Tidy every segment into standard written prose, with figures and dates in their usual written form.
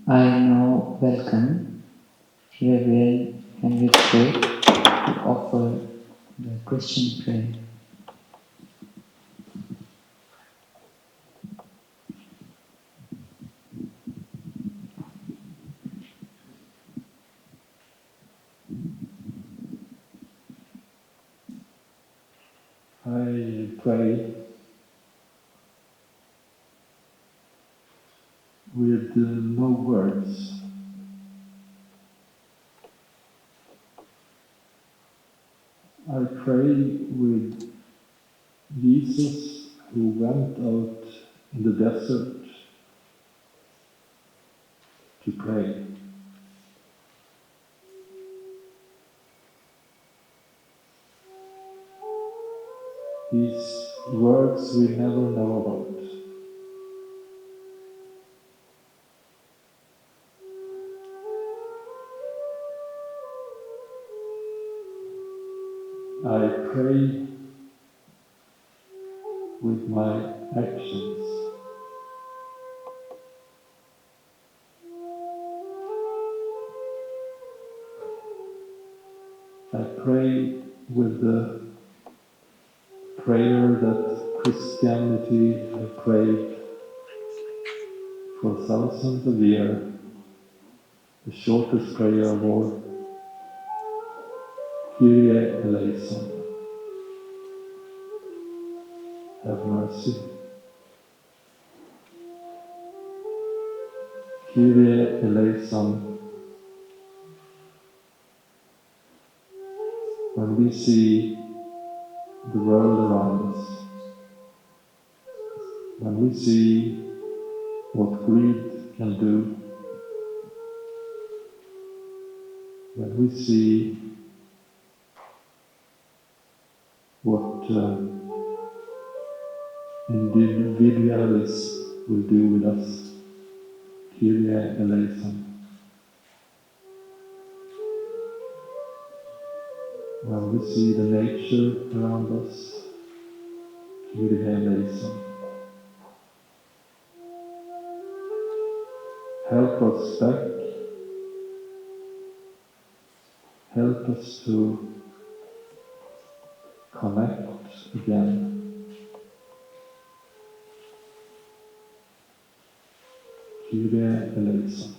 I now welcome Reverend Henry Craig to offer the Christian prayer. I pray with no words. I pray with Jesus who went out in the desert to pray. These words we never know about. I pray with my actions. I pray with the prayer that Christianity has prayed for thousands of years, the shortest prayer of all, Kyrie eleison, have mercy. Kyrie eleison, when we see the world around us, when we see what greed can do, when we see what individualism will do with us, Kyrie eleison. When we see the nature around us, Kyrie eleison. Help us back, help us to connect again, Kyrie eleison.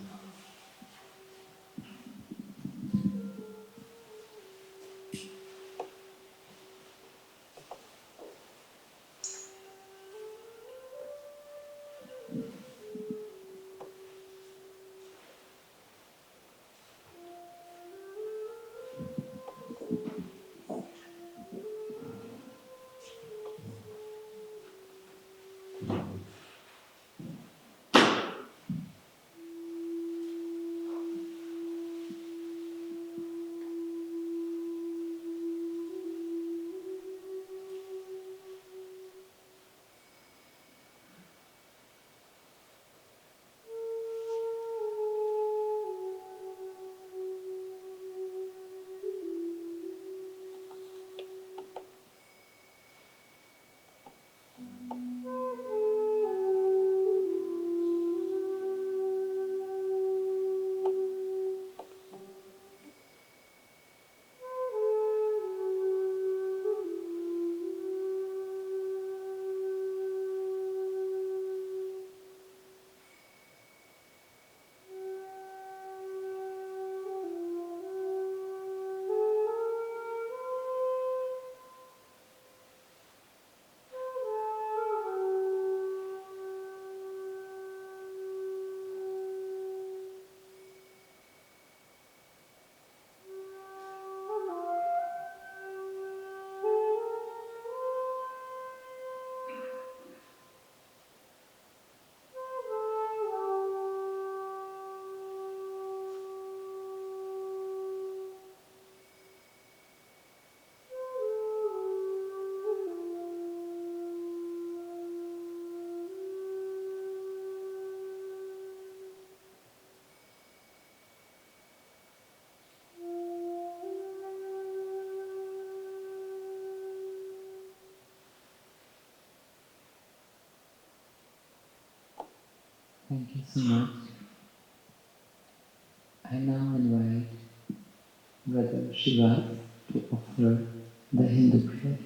Thank you so much. I now invite Brother Shiva to offer the Hindu prayer.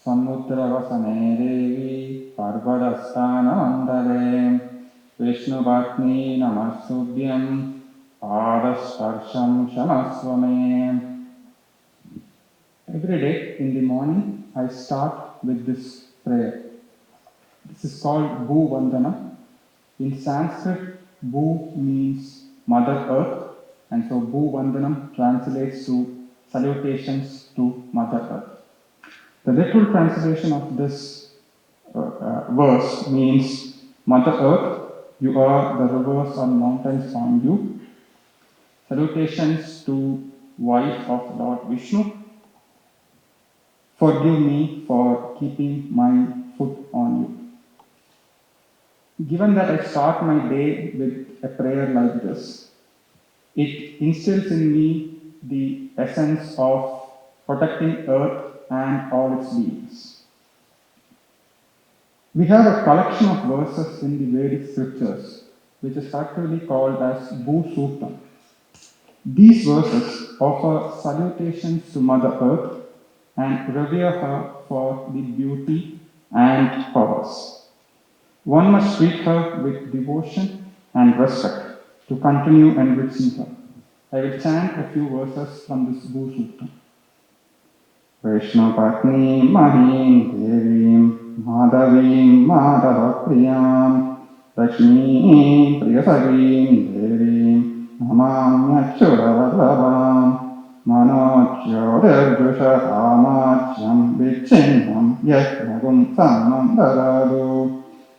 समुद्रवसने देवी पर्वतस्थानमण्डले विष्णुपत्नी नमस्तुभ्यं पादस्पर्शं क्षमस्व मे. Every day in the morning I start with this prayer. This is called Bhu Vandana. In Sanskrit, Bhu means Mother Earth, and so Bhu Vandanam translates to salutations to Mother Earth. The literal translation of this verse means, Mother Earth, you are the rivers and mountains on you. Salutations to wife of Lord Vishnu. Forgive me for keeping my foot on you. Given that I start my day with a prayer like this, it instills in me the essence of protecting earth and all its beings. We have a collection of verses in the Vedic scriptures, which is actually called as Bhu Suktam. These verses offer salutations to Mother Earth and revere her for the beauty and powers. One must treat her with devotion and respect to continue enriching her. I will chant a few verses from this Bhu Suktam. Vishnupatni Mahim Devim Madhavim Madhavapriyam Lakshmim Priyasagim Devim Namamyachuravallavam Manojyodirdushahamatyam Vichinnam Yajnagum Samam Daradu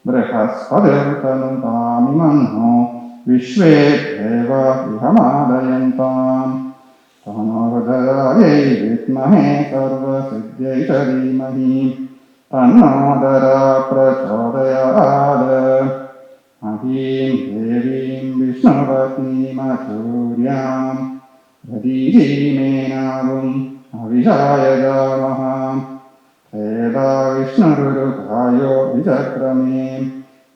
Brihaspadirtanutamimanho Vishve Deva Vihamadayantam तनोदरायै विद्महे सर्वसिद्ध्यै च धीमहि तन्नोदरा प्रचोदयात्. महीं देवीं विष्णुपत्नीमसूर्यां प्रदीपीमेनागुम् अविजाय जामः वेदा विष्णुरुरुभायो विचक्रमे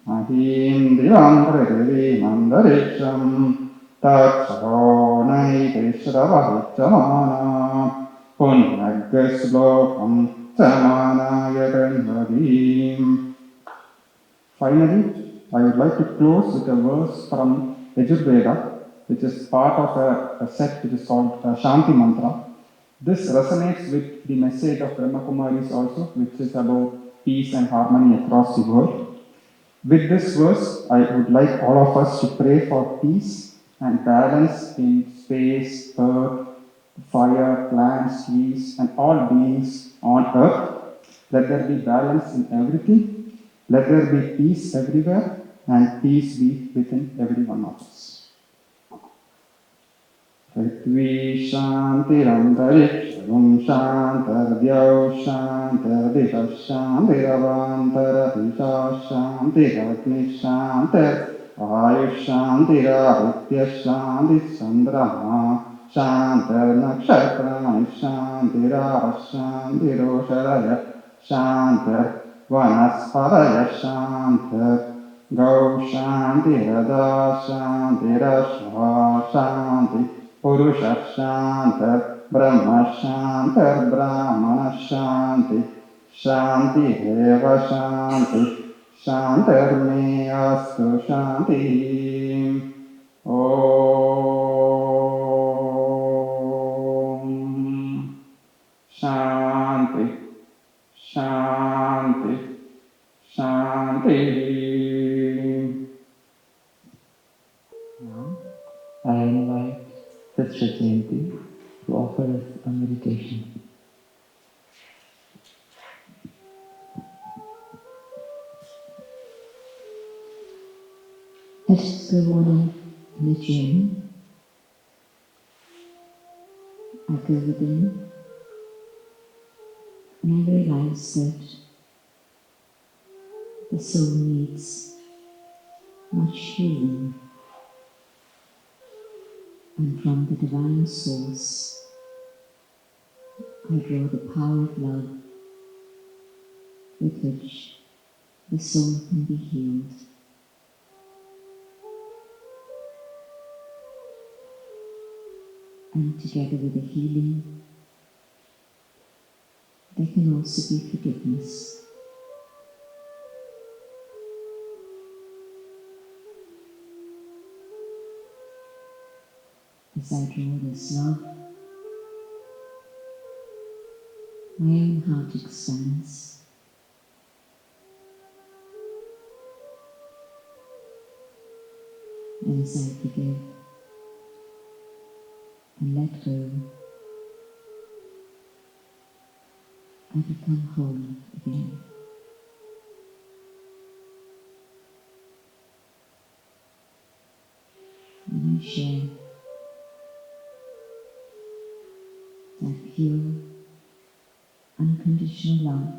महीं दिवां पृथिवीमन्तरिक्षम् तत्सोनैतिश्रवहितमाना पुण्यग्रश्लोकं समानाय गन्धवीम्. Finally, I would like to close with a verse from Yajurveda, which is part of a set which is called Shanti Mantra. This resonates with the message of Brahma Kumaris also, which is about peace and harmony across the world. With this verse, I would like all of us to pray for peace and balance in space, earth, fire, plants, trees, and all beings on earth. Let there be balance in everything. Let there be peace everywhere, and peace be within every one of us. Prithvi Shantirantarikshamum Shantardyau Shantardisha Shantiravantaratisha Shantiragni Shantir Ayushantirahitya Shantisandrama Shantirnakshatrani Shantirah Shantirosharaya Shantir Vanasparaya Shantir Gau Shantirada Shantirashva Shanti Purusha Shantir Brahma Shantir Brahmana Shanti Shanti Eva Shanti Shantir Me Astu Shanti. Om Shanti Shanti Shanti. Now, I invite Sister Jayanti to offer us a meditation. Let us go on in a journey. I go within and I realize that the soul needs much healing, and from the divine source I draw the power of love with which the soul can be healed. And together with the healing, there can also be forgiveness. As I draw this love, my own heart expands. And as I forgive and let go, I become whole again. And I share that pure, unconditional love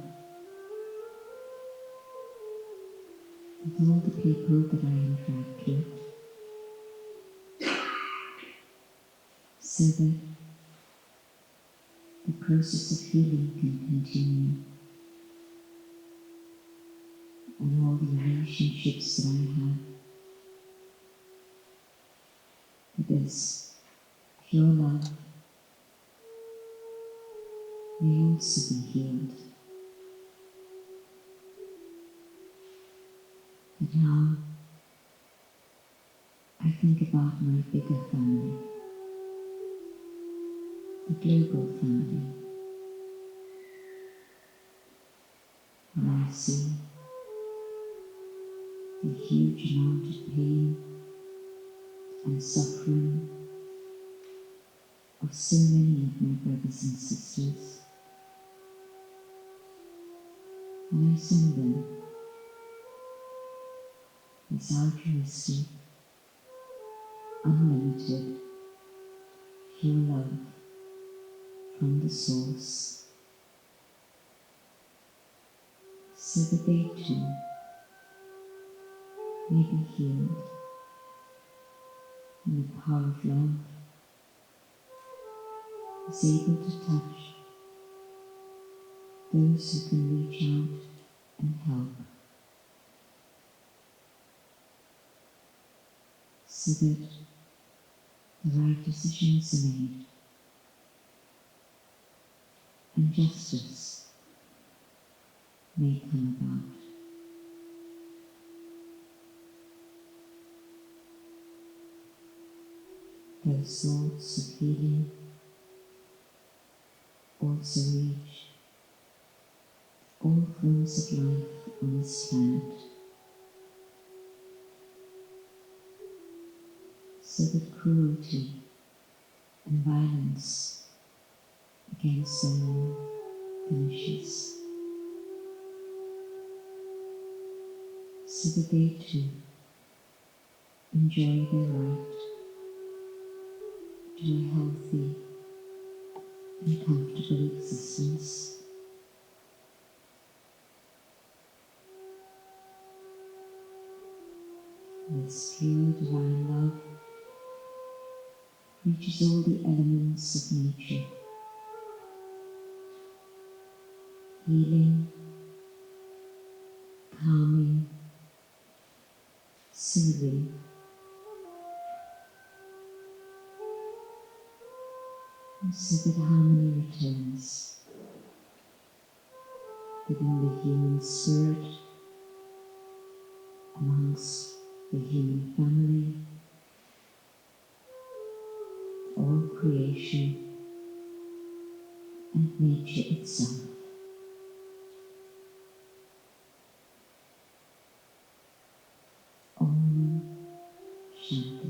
with all the people that I interact with, so that the process of healing can continue, and all the relationships that I have with this pure love may also be healed. But now I think about my bigger family, the global family, and I see the huge amount of pain and suffering of so many of my brothers and sisters, and I send them this altruistic, unlimited, pure love from the source, so that they too may be healed and the power of love is able to touch those who can reach out and help, so that the right decisions are made and justice may come about. Those thoughts of healing also reach all forms of life on this planet, so that cruelty and violence against them all finishes, so that they too enjoy their right to a healthy and comfortable existence. This pure divine love reaches all the elements of nature, healing, calming, soothing, so that harmony returns within the human spirit, amongst the human family, all creation, and nature itself. Om Shanti.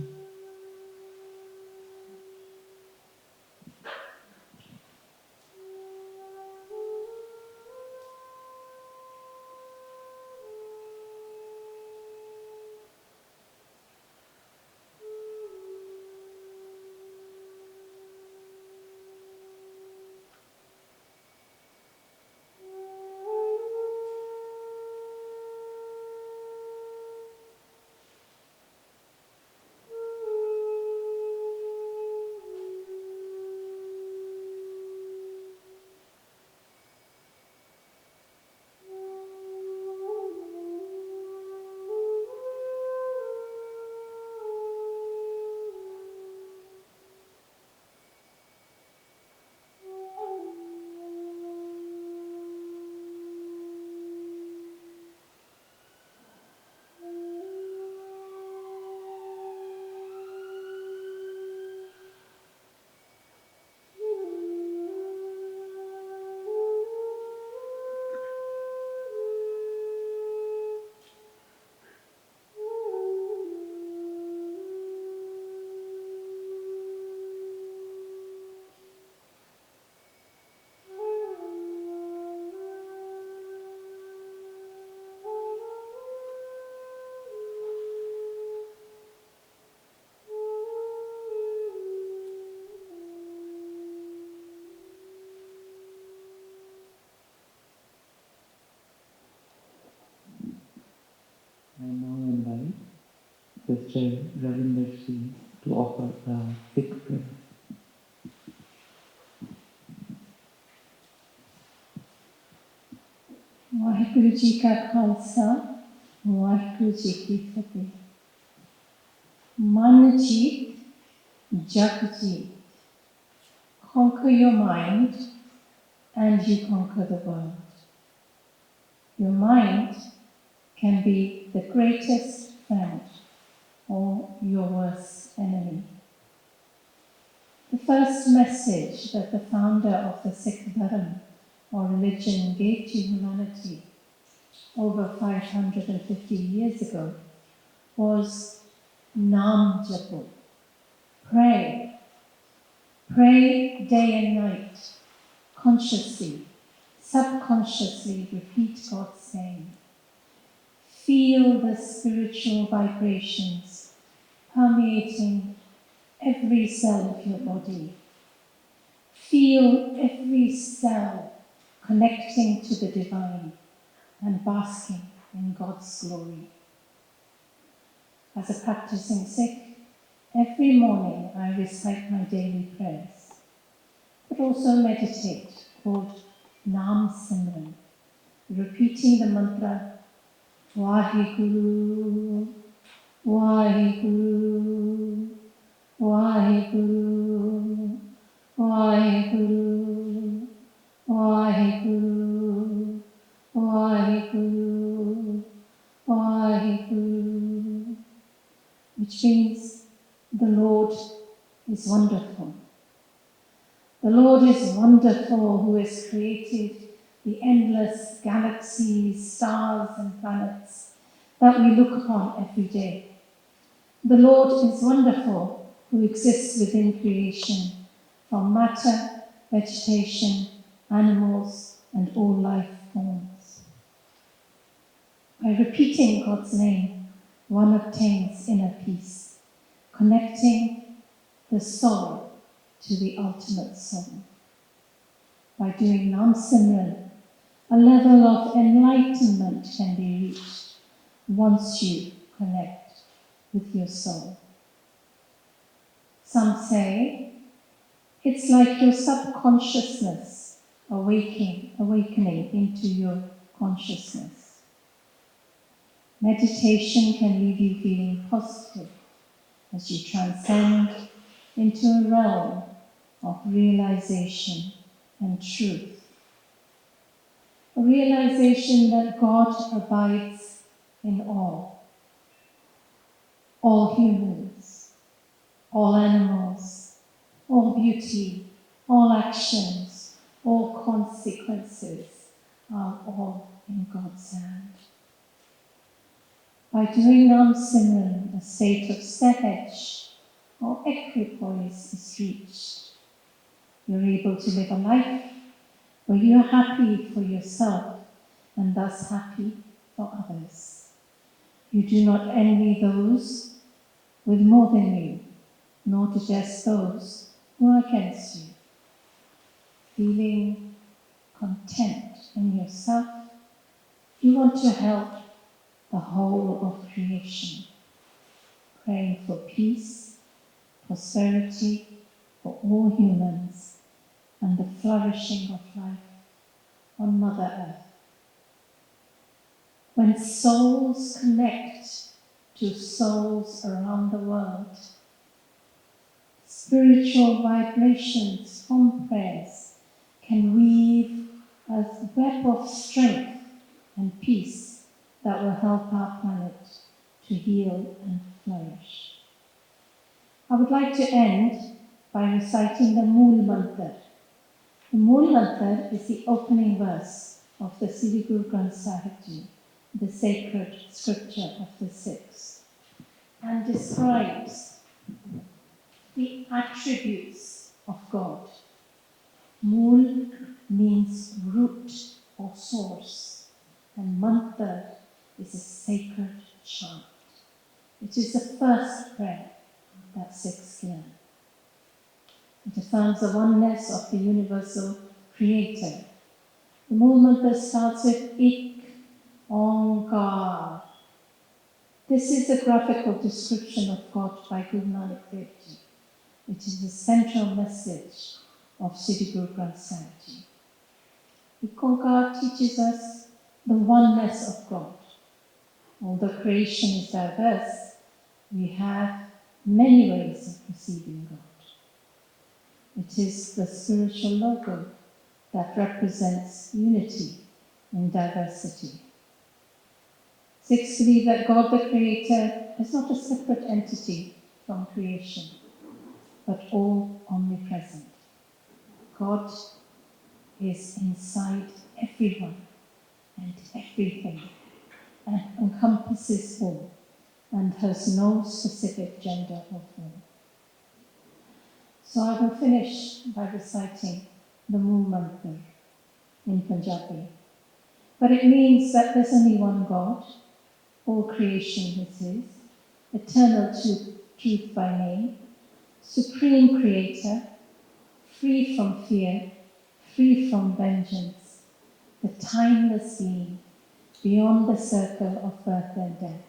I now invite Sister Ravinder Singh to offer a Sikh prayer. Waheguru ji ਕਾ ਖਾਲਸਾ ਵਾਹਿਗੁਰੂ ਜੀ ਕੀ ਫਤਿਹ। ਮਨ ਜੀਤ ਜਗ ਜੀਤ। Conquer your mind and you conquer the world. Your mind can be the greatest friend or your worst enemy. The first message that the founder of the Sikh Dharma or religion gave to humanity over 550 years ago was Naam Japo. Pray. Pray day and night. Consciously, subconsciously repeat God's name. Feel the spiritual vibrations permeating every cell of your body. Feel every cell connecting to the divine and basking in God's glory. As a practicing Sikh, every morning I recite my daily prayers, but also meditate, called Naam Simran, repeating the mantra Vaheguru, Vaheguru, Vaheguru, Vaheguru, Vaheguru, Vaheguru, Vaheguru, which means the Lord is wonderful. The Lord is wonderful, who has created the endless galaxies, stars and planets that we look upon every day. The Lord is wonderful, who exists within creation, from matter, vegetation, animals, and all life forms. By repeating God's name, one obtains inner peace, connecting the soul to the ultimate soul. By doing Naam Simran, a level of enlightenment can be reached once you connect with your soul. Some say it's like your subconsciousness awakening into your consciousness. Meditation can leave you feeling positive as you transcend into a realm of realization and truth. A realization that God abides in all humans, all animals, all beauty, all actions, all consequences are all in God's hand. By doing Naam Simran, a state of sehaj or equipoise is reached. You're able to live a life where you're happy for yourself and thus happy for others. You do not envy those with more than you, nor detest those who are against you. Feeling content in yourself, you want to help the whole of creation, praying for peace, prosperity for all humans, and the flourishing of life on Mother Earth. When souls connect to souls around the world, spiritual vibrations from prayers can weave a web of strength and peace that will help our planet to heal and flourish. I would like to end by reciting the Mool Mantra. The Mool Mantra is the opening verse of the Sri Guru Granth Sahib Ji, the sacred scripture of the Sikhs, and describes the attributes of God. Mool means root or source, and Mantra is a sacred chant. It is the first prayer that Sikhs learn. It affirms the oneness of the universal creator. The Mool Mantra starts with Ik Onkar, This is a graphical description of God by Guru Nanak Dev Ji. It is the central message of Sri Guru Granth Sahib Ji. Ikonkar teaches us the oneness of God. Although creation is diverse, we have many ways of perceiving God. It is the spiritual logo that represents unity in diversity. Sikhs believe that God the Creator is not a separate entity from creation, but all omnipresent. God is inside everyone and everything and encompasses all and has no specific gender or form. So I will finish by reciting the Mool Mantra in Punjabi. But it means that there's only one God, all creation is His, eternal truth by name, supreme creator, free from fear, free from vengeance, the timeless being, beyond the circle of birth and death,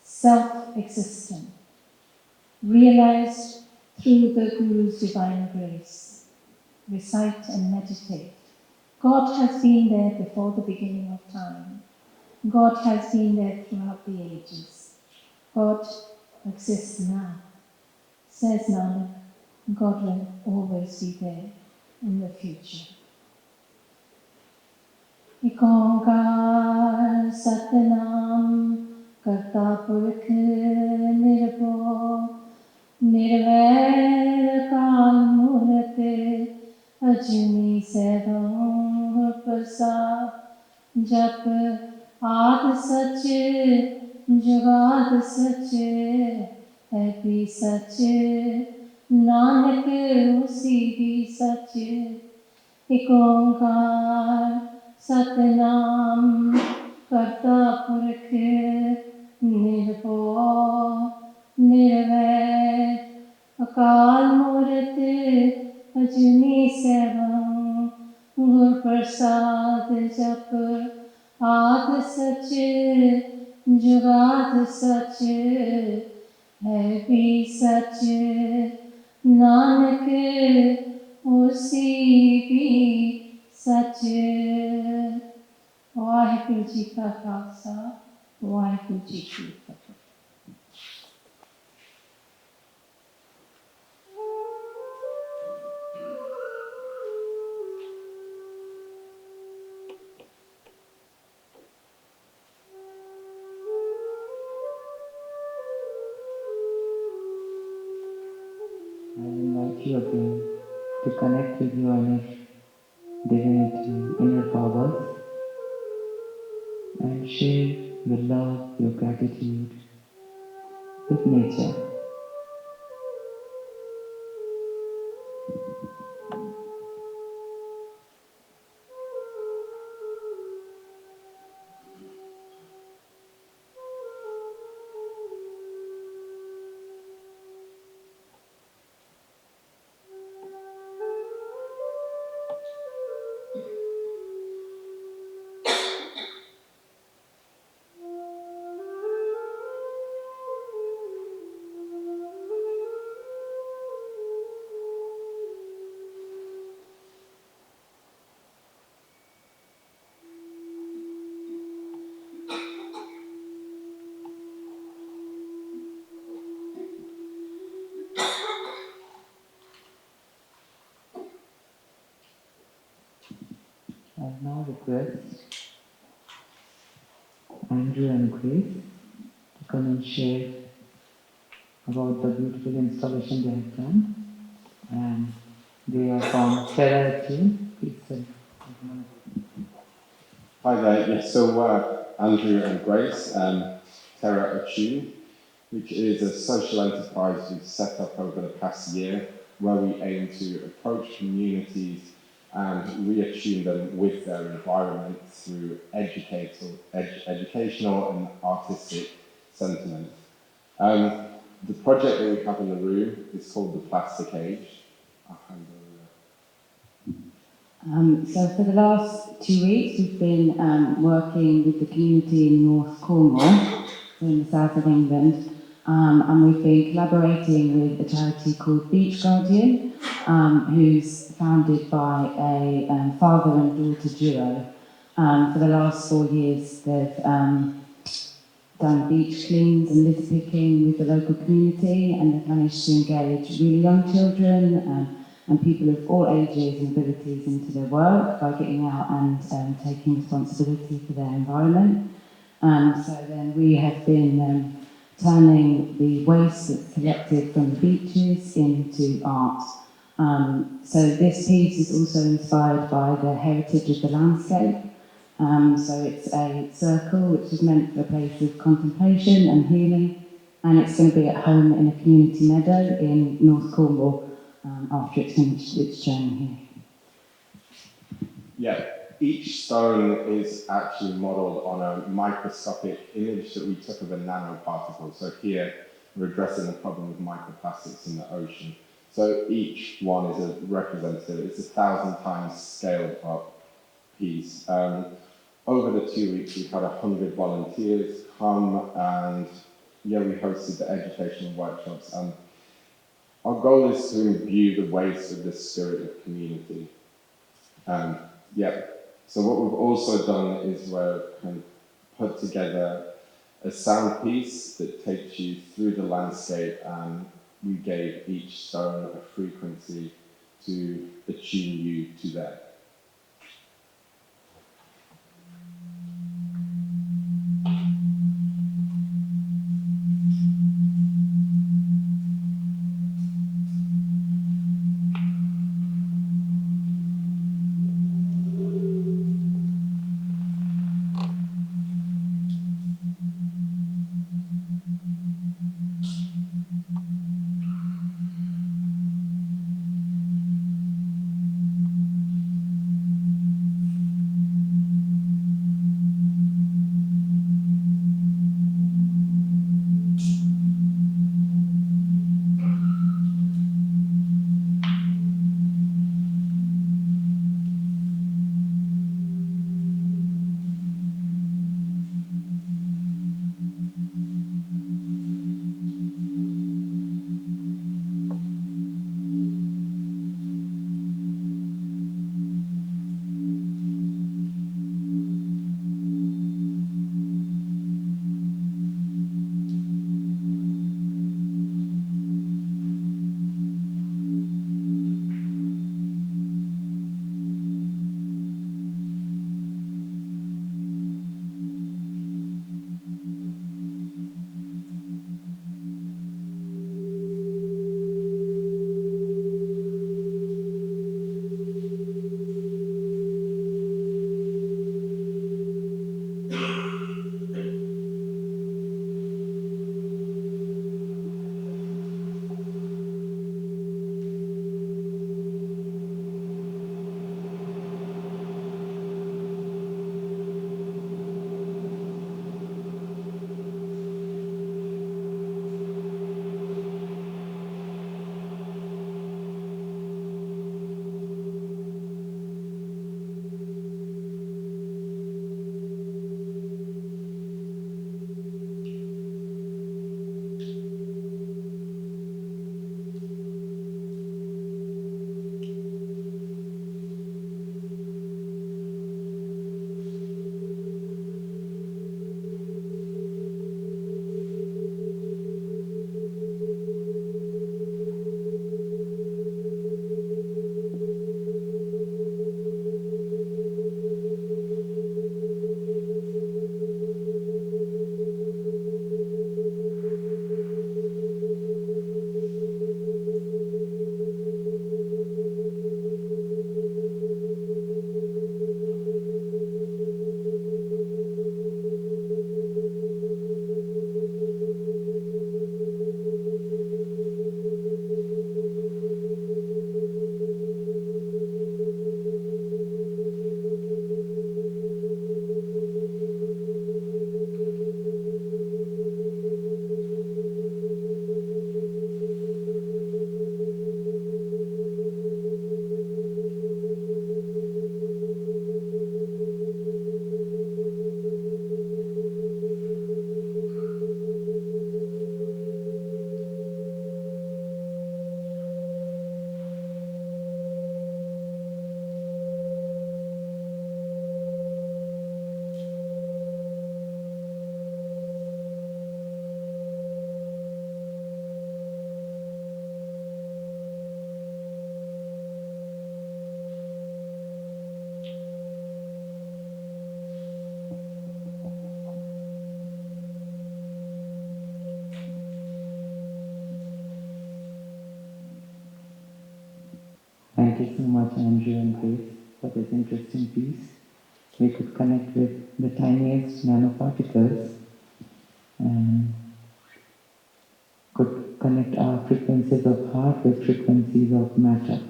self-existent, realized through the Guru's divine grace. Recite and meditate. God has been there before the beginning of time. God has been there throughout the ages. God exists now. Says Nanak, God will always be there in the future. एक ओंकार सतनाम करता पुरख निर्भो निर्वैर काल मूरत अजनी सैभं प्रसाद जप आद सच जुगाद सच है भी सच नानक उसी भी सच एक ओंकार सतनाम करता पुरख निर्भो निर्वैर अकाल मूरत अजनी सैभं गुर प्रसाद जप आद सच जुगाद सच है भी सच नानक उसी भी सच वाहिगुरु जी का खालसा वाहिगुरु जी की फतेह। I invite you again to connect with your inner divinity, inner powers, and share your love, your gratitude with nature. I now request Andrew and Grace to come and share about the beautiful installation they have done. And they are from Terra team. Please, sir. Hi there. Yes, so Andrew and Grace, Terra Attune, which is a social enterprise we've set up over the past year, where we aim to approach communities and reattune them with their environment through educational and artistic sentiment. The project that we have in the room is called the Plastic Age. I'll hand over. So for the last 2 weeks, we've been working with the community in North Cornwall in the south of England. And we've been collaborating with a charity called Beach Guardian, who's founded by a father and daughter duo. For the last 4 years, they've done beach cleans and litter picking with the local community, and they've managed to engage really young children and people of all ages and abilities into their work by getting out and taking responsibility for their environment. So then we have been turning the waste that's collected from the beaches into art. So this piece is also inspired by the heritage of the landscape. So it's a circle which is meant for a place of contemplation and healing, and it's going to be at home in a community meadow in North Cornwall after it's finished its journey here. Yeah, each stone is actually modelled on a microscopic image that we took of a nanoparticle. So here we're addressing the problem of microplastics in the ocean. So each one is a representative. It's 1,000 times scaled up piece. Over the 2 weeks, we've had 100 volunteers come, and yeah, we hosted the educational workshops. And our goal is to imbue the waste with the spirit of community. Yeah. So what we've also done is we've kind of put together a sound piece that takes you through the landscape, and we gave each stone a frequency to attune you to that. Thank you so much, Andrew and Grace, for this interesting piece. We could connect with the tiniest nanoparticles and could connect our frequencies of heart with frequencies of matter.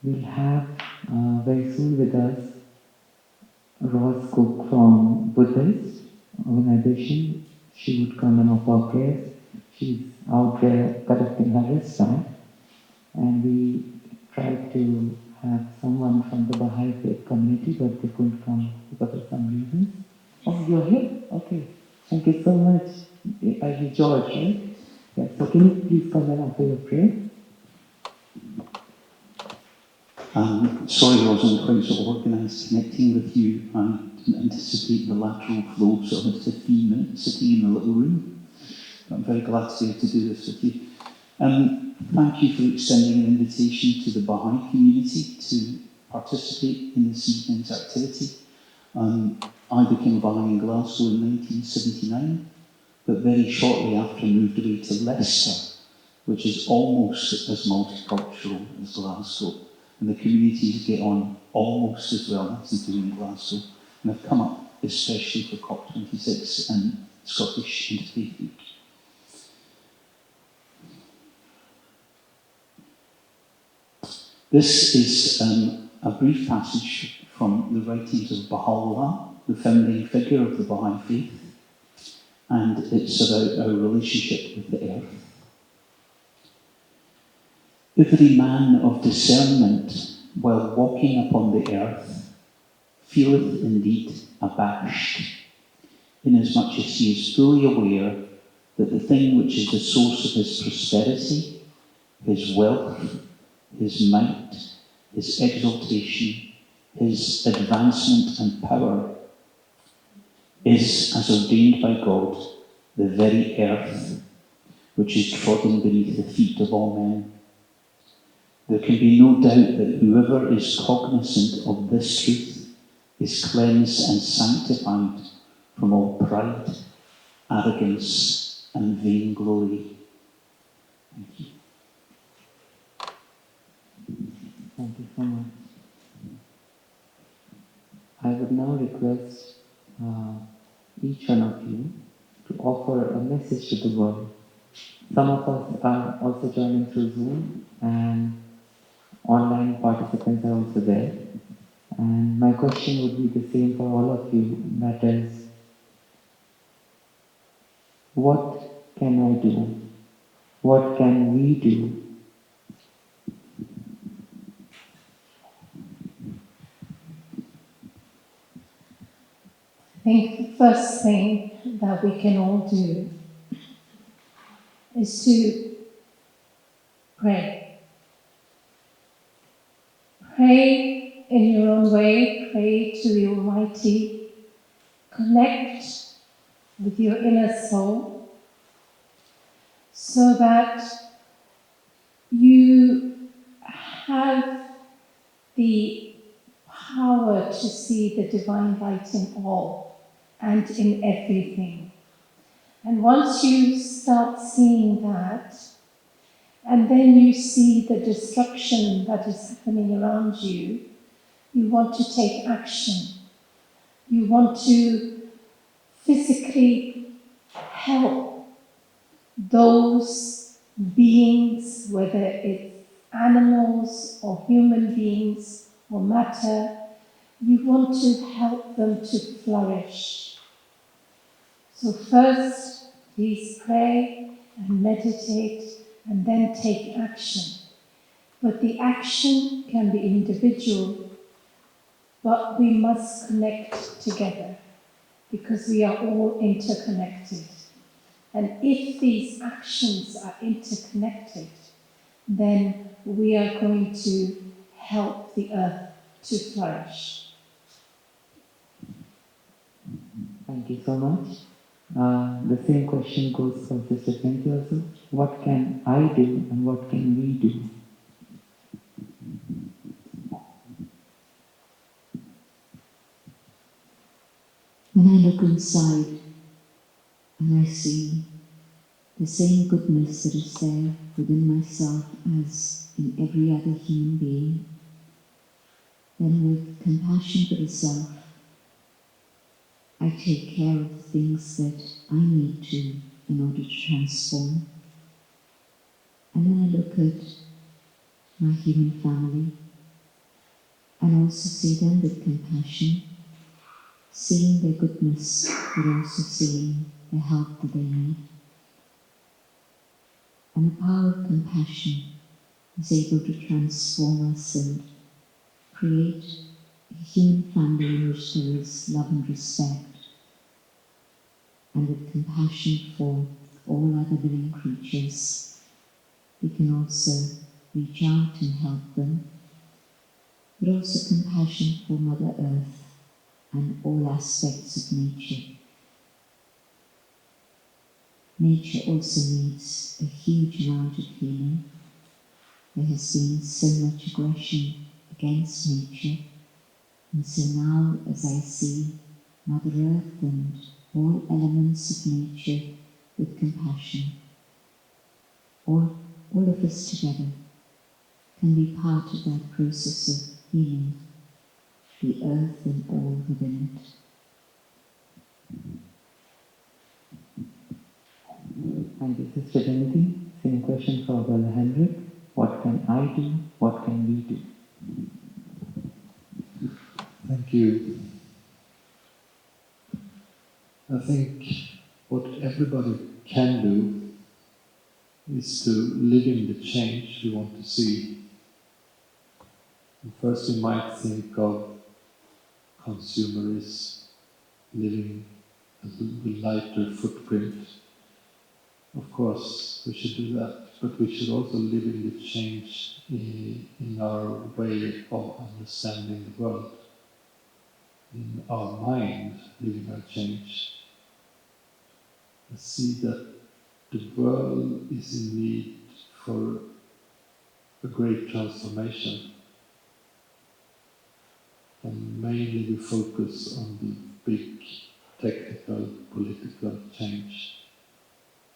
We'll have very soon with us Rose Cook from Buddhist organization. She would come and offer prayers. She's out there collecting her wristband, and we tried to have someone from the Baha'i faith community, but they couldn't come because of some reasons. Oh, you're here? Okay. Thank you so much. Are you George, right? Yeah. So can you please come and offer your prayer? Sorry I wasn't quite so organised connecting with you. I didn't anticipate the lateral flow, so I had 15 minutes sitting in a little room. But I'm very glad to be able to do this with you. Thank you for extending an invitation to the Baha'i community to participate in this evening's activity. I became Baha'i in Glasgow in 1979, but very shortly after moved away to Leicester, which is almost as multicultural as Glasgow. And the communities get on almost as well as they do in Glasgow. And I've come up especially for COP26 and Scottish Interfaith Week. This is a brief passage from the writings of Baha'u'llah, the founding figure of the Baha'i faith, and it's about our relationship with the earth. Every man of discernment, while walking upon the earth, feeleth indeed abashed, inasmuch as he is fully aware that the thing which is the source of his prosperity, his wealth, his might, his exaltation, his advancement and power, is, as ordained by God, the very earth which is trodden beneath the feet of all men. There can be no doubt that whoever is cognizant of this truth is cleansed and sanctified from all pride, arrogance, and vainglory. Thank you. Thank you so much. I would now request each one of you to offer a message to the world. Some of us are also joining through Zoom, and online participants are also there. And my question would be the same for all of you, that is, what can I do? What can we do? I think the first thing that we can all do is to pray. Pray in your own way, pray to the Almighty, connect with your inner soul so that you have the power to see the divine light in all and in everything. And once you start seeing that, and then you see the destruction that is happening around you, you want to take action. You want to physically help those beings, whether it's animals or human beings or matter. You want to help them to flourish. So first, please pray and meditate and then take action. But the action can be individual, but we must connect together because we are all interconnected. And if these actions are interconnected, then we are going to help the earth to flourish. Thank you so much. The same question goes for Sister Thank you also. What can I do and what can we do? When I look inside and I see the same goodness that is there within myself as in every other human being, then with compassion for the self, I take care of the things that I need to in order to transform. And then I look at my human family and also see them with compassion, seeing their goodness, but also seeing the help that they need. And the power of compassion is able to transform us and create a human family in which there is love and respect, and with compassion for all other living creatures, we can also reach out and help them, but also compassion for Mother Earth and all aspects of nature. Nature also needs a huge amount of healing. There has been so much aggression against nature, and so now as I see Mother Earth and all elements of nature with compassion, all of us together can be part of that process of healing the earth and all within it. Thank you, Sister Timothy. Same question for Brother Henrik. What can I do? What can we do? Thank you. I think what everybody can do is to live in the change we want to see. And first we might think of consumerism, living a lighter footprint. Of course, we should do that, but we should also live in the change in our way of understanding the world, in our mind, living our change. I see that the world is in need for a great transformation, and mainly we focus on the big technical, political change.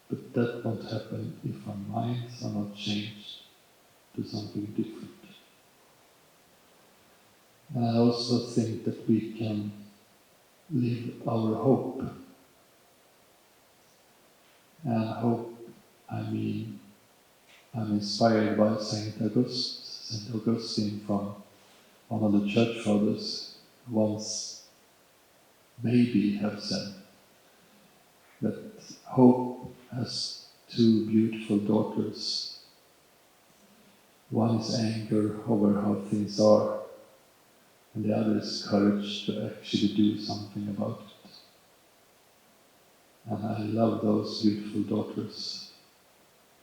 But that won't happen if our minds are not changed to something different. And I also think that we can live our hope. And hope, I mean, I'm inspired by Saint Augustine from one of the church fathers, once maybe have said that hope has two beautiful daughters. One is anger over how things are, and the other is courage to actually do something about it. And I love those beautiful daughters,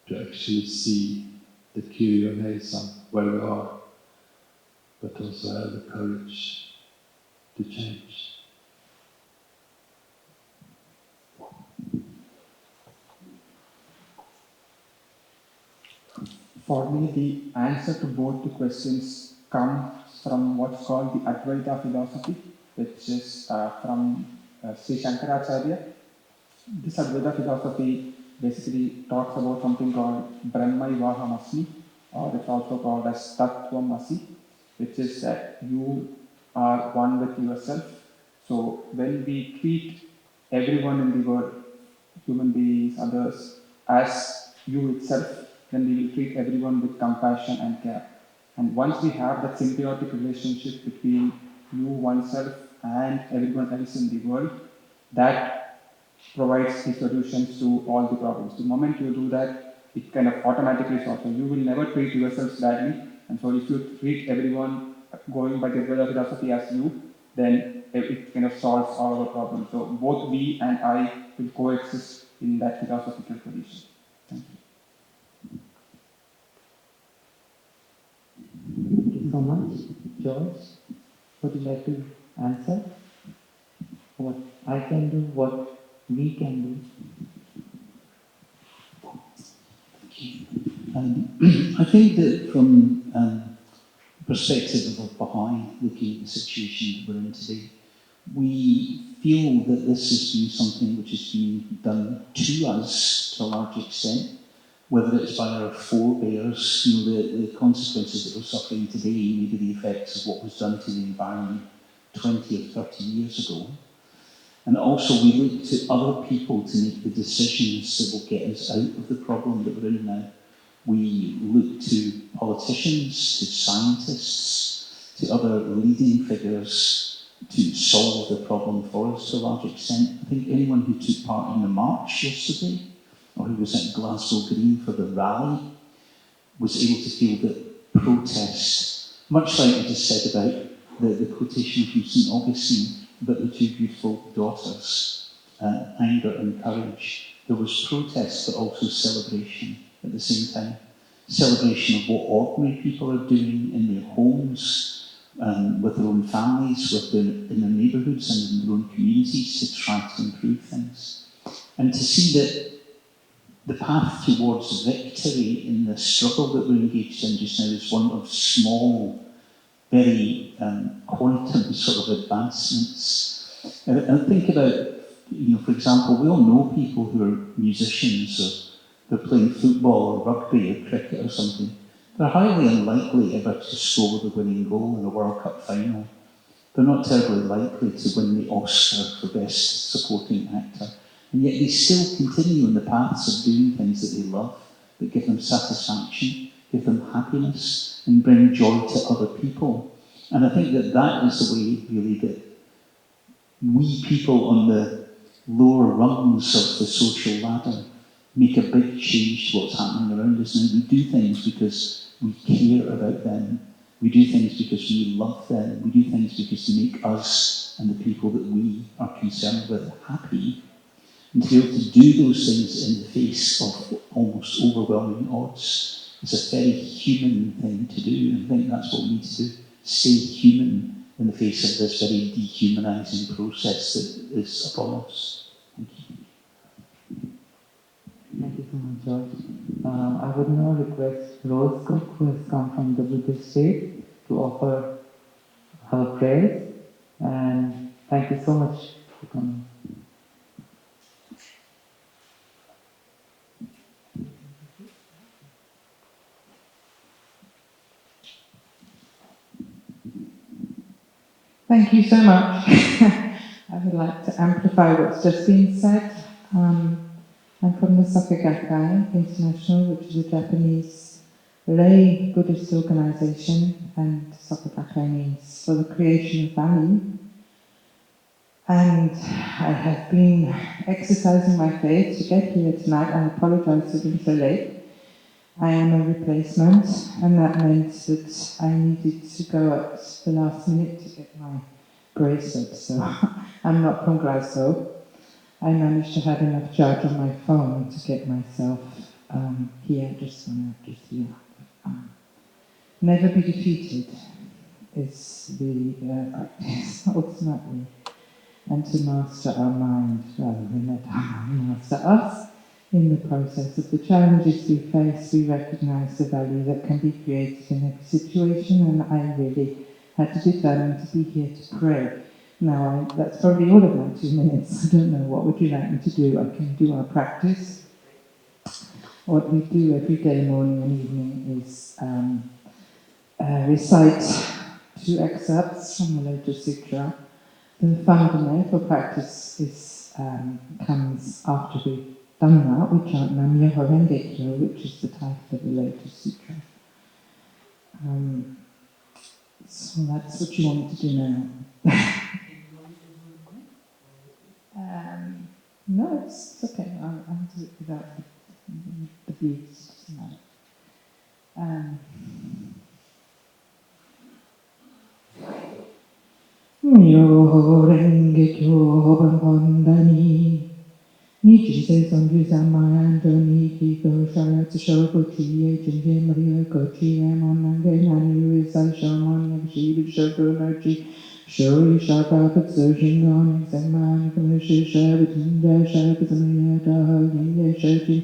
to actually see the Kyrie eleison where we are, but also have the courage to change. For me, the answer to both the questions comes from what's called the Advaita philosophy, which is from Sri Shankaracharya. This Advaita philosophy basically talks about something called Brahmaivahamasmi, or it's also called as Tattvamasi, which is that you are one with yourself. So when we treat everyone in the world, human beings, others, as you itself, then we will treat everyone with compassion and care. And once we have that symbiotic relationship between you, oneself, and everyone else in the world, that provides the solutions to all the problems. The moment you do that, it kind of automatically solves. So you will never treat yourself badly. And so if you treat everyone going by the philosophy as you, then it kind of solves all our problems. So both we and I will coexist in that philosophical tradition. Thank you. Thank you so much. George, would you like to answer? What I can do, what we can do? I think that from perspective of Baha'i, looking at the situation that we're in today, we feel that this has been something which has been done to us to a large extent, whether it's by our forebears, the consequences that we're suffering today, maybe the effects of what was done to the environment 20 or 30 years ago. And also we look to other people to make the decisions that will get us out of the problem that we're in now. We look to politicians, to scientists, to other leading figures to solve the problem for us to a large extent. I think anyone who took part in the march yesterday, or who was at Glasgow Green for the rally, was able to feel that protest, much like I just said about the quotation from St. Augustine about the two beautiful daughters, anger and courage. There was protest, but also celebration at the same time. Celebration of what ordinary people are doing in their homes, with their own families, in their neighbourhoods and in their own communities to try to improve things. And to see that the path towards victory in the struggle that we're engaged in just now is one of small, very quantum sort of advancements. And think about, for example, we all know people who are musicians, or they're playing football or rugby or cricket or something. They're highly unlikely ever to score the winning goal in a World Cup final. They're not terribly likely to win the Oscar for Best Supporting Actor. And yet they still continue on the paths of doing things that they love, that give them satisfaction, give them happiness, and bring joy to other people. And I think that that is the way, really, that we people on the lower rungs of the social ladder make a big change to what's happening around us now. We do things because we care about them. We do things because we love them. We do things because they make us and the people that we are concerned with happy. And to be able to do those things in the face of almost overwhelming odds is a very human thing to do. And I think that's what we need to do. Stay human in the face of this very dehumanising process that is upon us. Thank you. Thank you so much, George. I would now request Rose Cook, who has come from the Buddhist faith, to offer her prayers. And thank you so much for coming. Thank you so much. I would like to amplify what's just been said. I'm from the Soka Gakkai International, which is a Japanese lay Buddhist organisation, and Soka Gakkai means for the creation of value. And I have been exercising my faith to get here tonight. I apologise for being so late. I am a replacement, and that meant that I needed to go at the last minute to get my bracelet, so I'm not from Glasgow. I managed to have enough charge on my phone to get myself here, just here. Never be defeated is the practice, ultimately, and to master our mind rather than let our mind master us. In the process of the challenges we face, we recognise the value that can be created in every situation, and I really had to determine to be here to pray. Now, that's probably all of my 2 minutes. I don't know, what would you like me to do? I can do our practice. What we do every day, morning and evening, is recite 2 excerpts from the Lotus Sutra. The fundamental practice comes after we've done that. We chant Namyo Horenge Kyo, which is the title of the Lotus Sutra. So that's what you want to do now. No, it's okay. I'll do it without the beads tonight. Myo Renge Kyo Bandani Nichi Se Sonju Samayando Niki Go Sharatsu Shoku Chiye Jinje Maria Kochi Amonange Nani Rizai Shomon Yakshibu Shoku Nachi Shori Shaka Putsu Shingon Examani Kamishi Shabitinda Shabitamiya Daha Yinge Shoji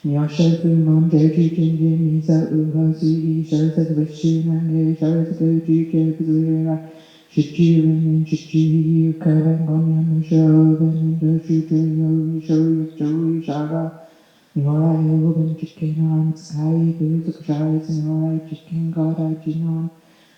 Nyosha Fumon Joji Jinje Misa Uha Sui Shosa Vishu Nange Shosa Goji Jebuzira Shichirin Shichi Kavan Gonyam Shovan Indo Shujo Yori Shori Shori Shara Nyorai Yogan Chikinan Sky Buzakshais Nyorai Chikin Gora Jinon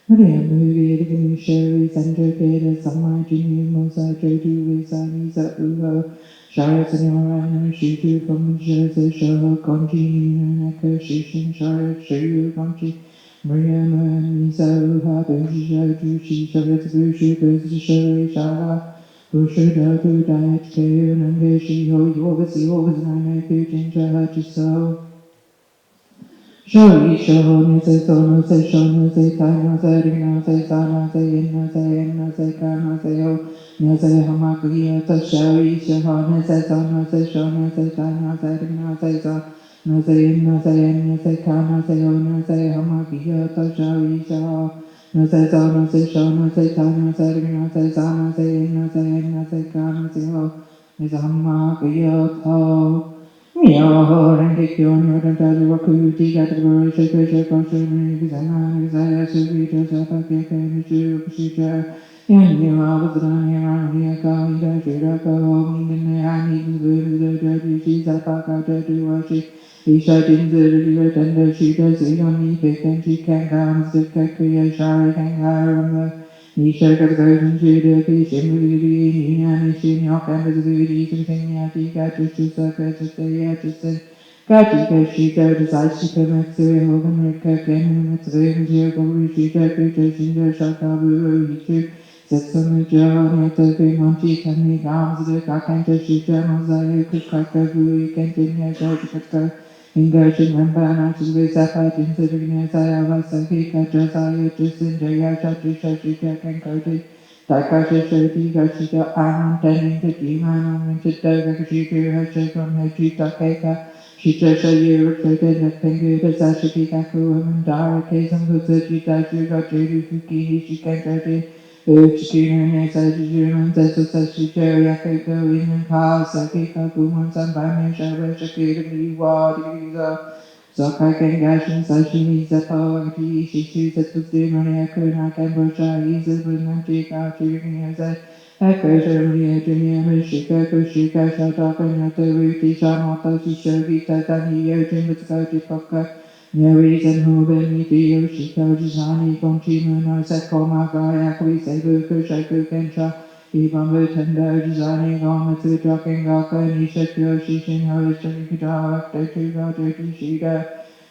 Maria Movie Living Sherry Sandra Gata Samai Jinu Mosa Jodu Rizani Uho Shara Nyorai No Shitu from Jersey Show Konji Naka Shishin Shara Shu Konji Maria Misa Uha Busha Jushi Shara Bushu Busha Shara Bushu Dadu Diet Keu Nangeshi Ho Yogas Yogas Nana Kujin Jahachi So Shari Shaho Nise Sono Se Shono Se Taino Se Rino Se Sana Se Inno Se Inno Se Kano Se Ho Nise Hamakuya Se Shari Shaho Nise Sono Se Shono Se Taino Se Rino Se So No Se Inno Se Inno Se Kano Se Ho Nise Hamakuya Se Shari Shaho No Se Sono Se Shono Se Taino Se Rino Se Sana Se Inno Se Kano Se Ho Nise Hamakuya Se Myoho Renge Kyo Nyodan Tari Wakuji Gataburi Shaka Shaka Shuni Vizana Vizaya Suvita Sapa Keke Nishu Kushija Yanyu Avazani Ramya Kavida Shiraka Homindane Hani Vizu Jadi Shiza Paka Jadi Washi Isha Jinzu Riva Tanda Shida Zidoni Pekan Chikan Zika Kriya Shari Kangaram Nisha Gadgajan Shida Kishimuri Nina Nishin Yokan Vizuri Kanya Tika Chusa Kachaya Chusa Katika Shita Sashika Matsui Hogan Rika Ken Matsui Jagori Shita Kucha Shinja Shakabu Hichu Setsumi Java Natavi Manchi Kani Gamsa Kakanta Shita Mozayu Kakabu Kentinya Jajaka Ingashin Rambana Chilvi Sapa Jinsa Saya Vasaki Kacha Saya Chusin Jaya Shachi Shashika Kankoti Takashi Shoti Gashika Anam Tenin Tajima Minchita Gakashika Hachakam Hachita Keka Shita Shayu Rikshata Nakangu Sashiki Kaku Mandara Kesam Gutsuchita Shuga Chedu Fuki Shikanchati Uchikina Sajijuman Setsu Sashika Yakako Inan Ka Saki Kakuman Sambami Shava Shakira Niwa Sakai Kangashin Sashimi Zapo Aki Shishu Setsu Mani Akuna Kambosha Izu Bunanchi Kachi Nyaza Eko Shemri Ejunya Mishika Kushika Shataka Nyata Ruti Shamoto Shisho Gita Tani Yojin Mitsukoji Koka Nyori Zenhu Beniti Yoshiko Jizani Gonchi Muno Seko Magaya Kui Sebu Kushaku Kensha Ibambu Tendo Jizani Gomatsu Jokin Gaka Nishikyo Shishin Horishiki Kujawa Tetu Goju Shida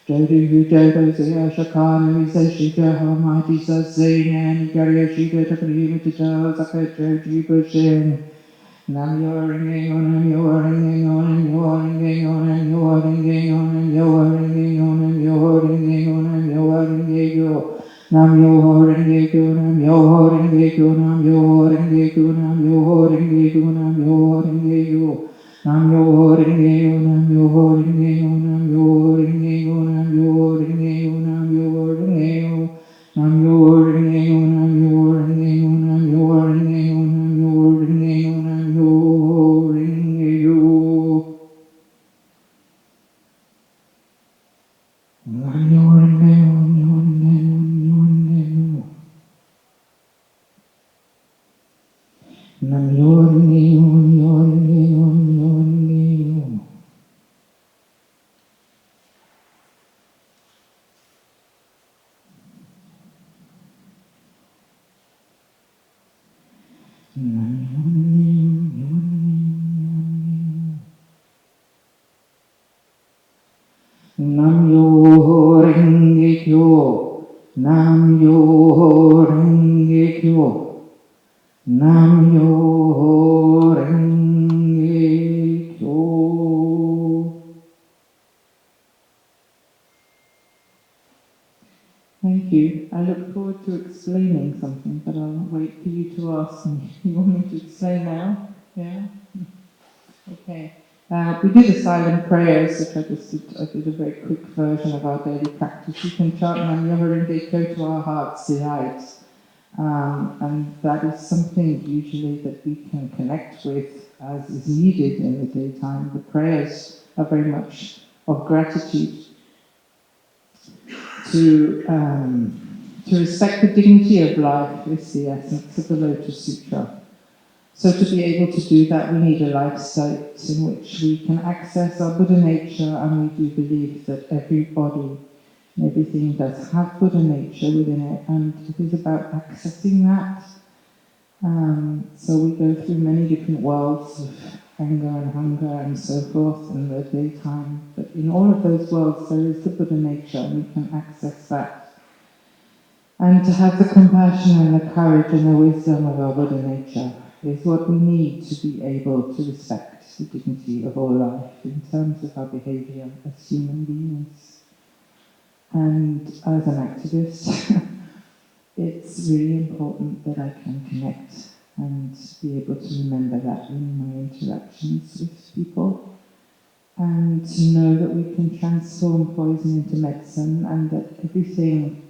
Jodu Jodo Zia Shakana Risa Shika Homati Sasina Nigarya Shika Takriva Tito Saka Joju Bushin Nam yoring on and yoring on and yoring on and yoring on and yoring on and yoring on and yoring yo. Nam yoring yo nam yoring yo nam yoring yo nam yoring yo nam yoring yo. Nam yoring yo nam yoring yo nam yoring yo nam yoring yo nam yoring yo. Nam yoring yo nam yoring yo nam yoring yo nam yoring yo nam yoring yo. Nam yoring yo nam yoring yo. Nam yoring yo nam yoring yo nam yoring yo. Nam yo renge kyo, nam yo renge kyo, nam yo renge kyo. Thank you. I look forward to explaining something, but I'll wait for you to ask me. You want me to explain now? Yeah? Okay. We did the silent prayers, which I did a very quick version of our daily practice. You can chant Nam Myoho Renge Kyo to our hearts delight. And that is something usually that we can connect with as is needed in the daytime. The prayers are very much of gratitude to respect the dignity of life is the essence of the Lotus Sutra. So to be able to do that, we need a life state in which we can access our Buddha nature, and we do believe that every body and everything does have Buddha nature within it, and it is about accessing that. So we go through many different worlds of anger and hunger and so forth in the daytime, but in all of those worlds there is the Buddha nature, and we can access that. And to have the compassion and the courage and the wisdom of our Buddha nature is what we need to be able to respect the dignity of all life in terms of our behaviour as human beings. And as an activist, it's really important that I can connect and be able to remember that in my interactions with people, and to know that we can transform poison into medicine, and that everything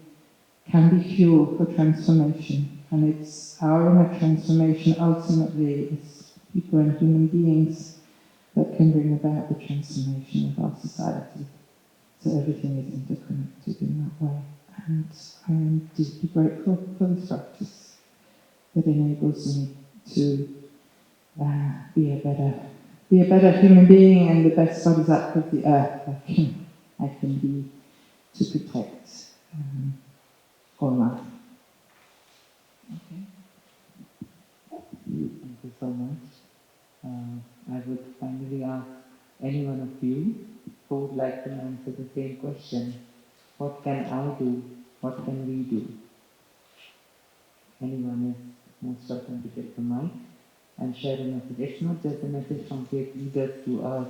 can be fuel for transformation. And it's our inner transformation ultimately as people and human beings that can bring about the transformation of our society. So everything is interconnected in that way. And I am deeply grateful for this practice that enables me to be a better human being and the best bodhisattva of the earth I can be to protect all life. Okay. Thank you so much. I would finally ask any one of you who would like to answer the same question. What can I do? What can we do? Anyone is most welcome to take the mic and share a message. It's not just a message from faith leaders to us,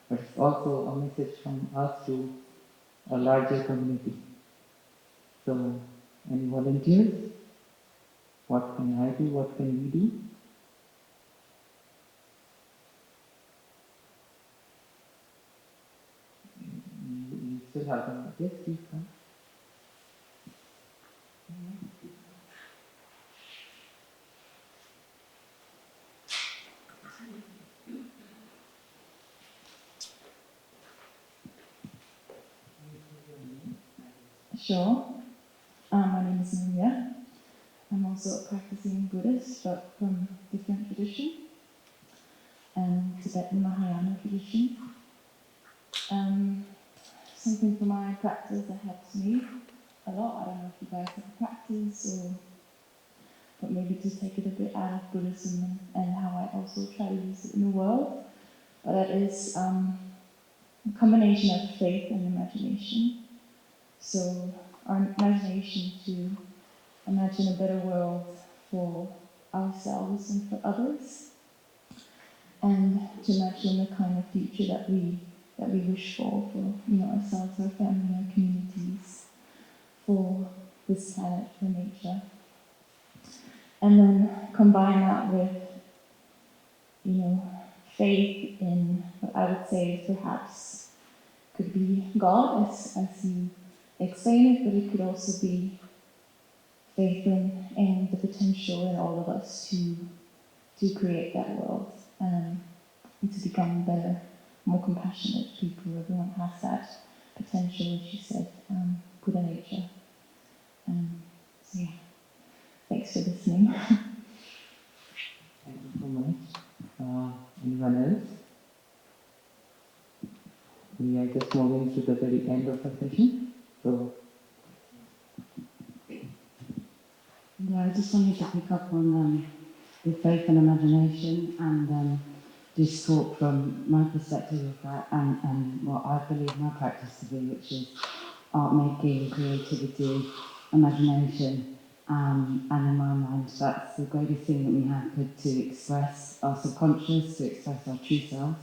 but it's also a message from us to a larger community. So, any volunteers? What can I do? What can we do? You still have the mic. Yes, please come. Sure. My name is Maria. I'm also a practicing Buddhist, but from different tradition, Tibetan Mahayana tradition. Something for my practice that helps me a lot. I don't know if you guys have a practice, but maybe to take it a bit out of Buddhism and how I also try to use it in the world. But that is a combination of faith and imagination. So our imagination to imagine a better world for ourselves and for others, and to imagine the kind of future that we wish for ourselves, our family, our communities, for this planet, for nature, and then combine that with faith in what I would say perhaps could be God, as you explain it, but it could also be faith in the potential in all of us to create that world, and to become better, more compassionate people. Everyone has that potential, as you said, Buddha nature. So yeah, thanks for listening. Thank you so much. Anyone else? We are just moving to the very end of the session. So, Yeah, I just wanted to pick up on the faith and imagination, and just talk from my perspective of that, and what I believe my practice to be, which is art making, creativity, imagination, and in my mind that's the greatest thing that we have to express our subconscious, to express our true selves,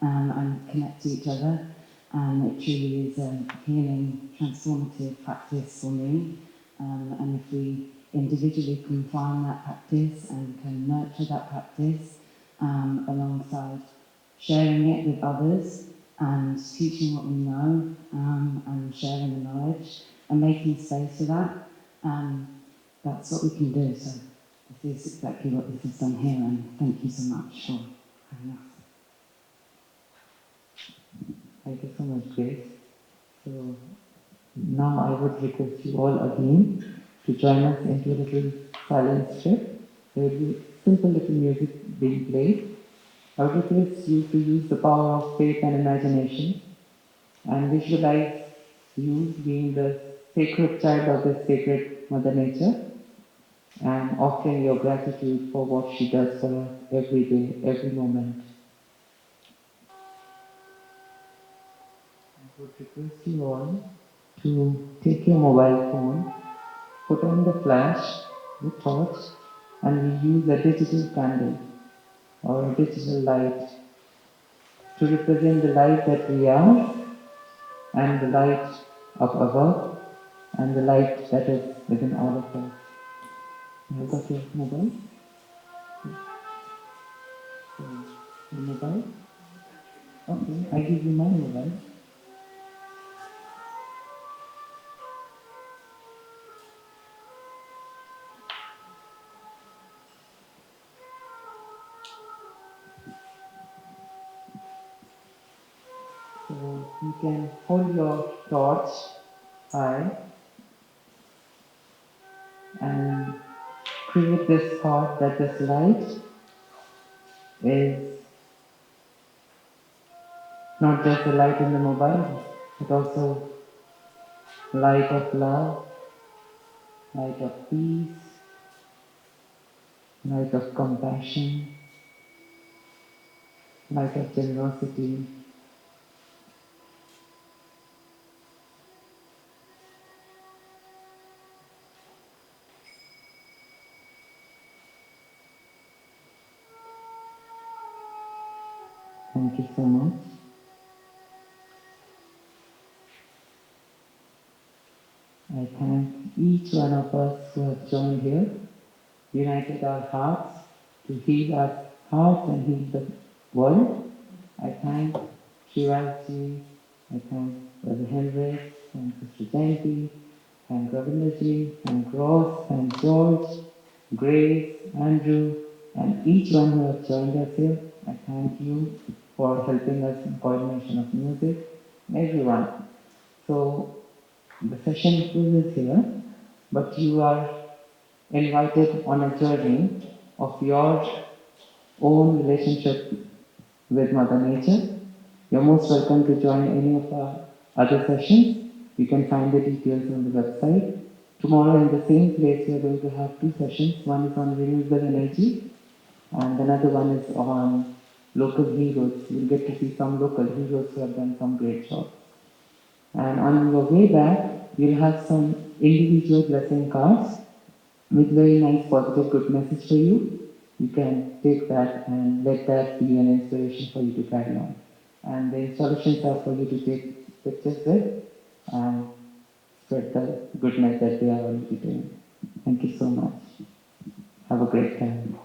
and connect to each other. And it truly is a healing, transformative practice for me. And if we individually can find that practice and can nurture that practice alongside sharing it with others and teaching what we know, and sharing the knowledge and making space for that, that's what we can do. So this is exactly what this has done here, and thank you so much for having us. thank you so much, Grace. So, now I would request you all again to join us into a little silent trip. There will be simple little music being played. I would request you to use the power of faith and imagination and visualize you being the sacred child of the sacred Mother Nature and offering your gratitude for what she does for us every day, every moment. I would request you all to take your mobile phone, put on the flash, the torch, and we use a digital candle or a digital light to represent the light that we are and the light of above and the light that is within all of us. You got your mobile? So, your mobile? Okay, I give you my mobile. So you can hold your torch high and create this thought that this light is not just the light in the mobile, but also light of love, light of peace, light of compassion, light of generosity. Thank you so much. I thank each one of us who have joined here, united our hearts to heal our hearts and heal the world. I thank Shivaji, I thank Brother Henry, thank Sister Jayanti, thank Ravindraji, thank Ross, thank George, Grace, Andrew, and each one who have joined us here. I thank you for helping us in coordination of music, everyone. So the session closes here, but you are invited on a journey of your own relationship with Mother Nature. You're most welcome to join any of our other sessions. You can find the details on the website. Tomorrow in the same place we are going to have two sessions. One is on renewable energy and another one is on local heroes. You'll get to see some local heroes who have done some great job. And on your way back, you'll have some individual blessing cards with very nice positive good message for you. You can take that and let that be an inspiration for you to carry on. And the instructions are for you to take pictures with and spread the goodness that they are already doing. Thank you so much. Have a great time.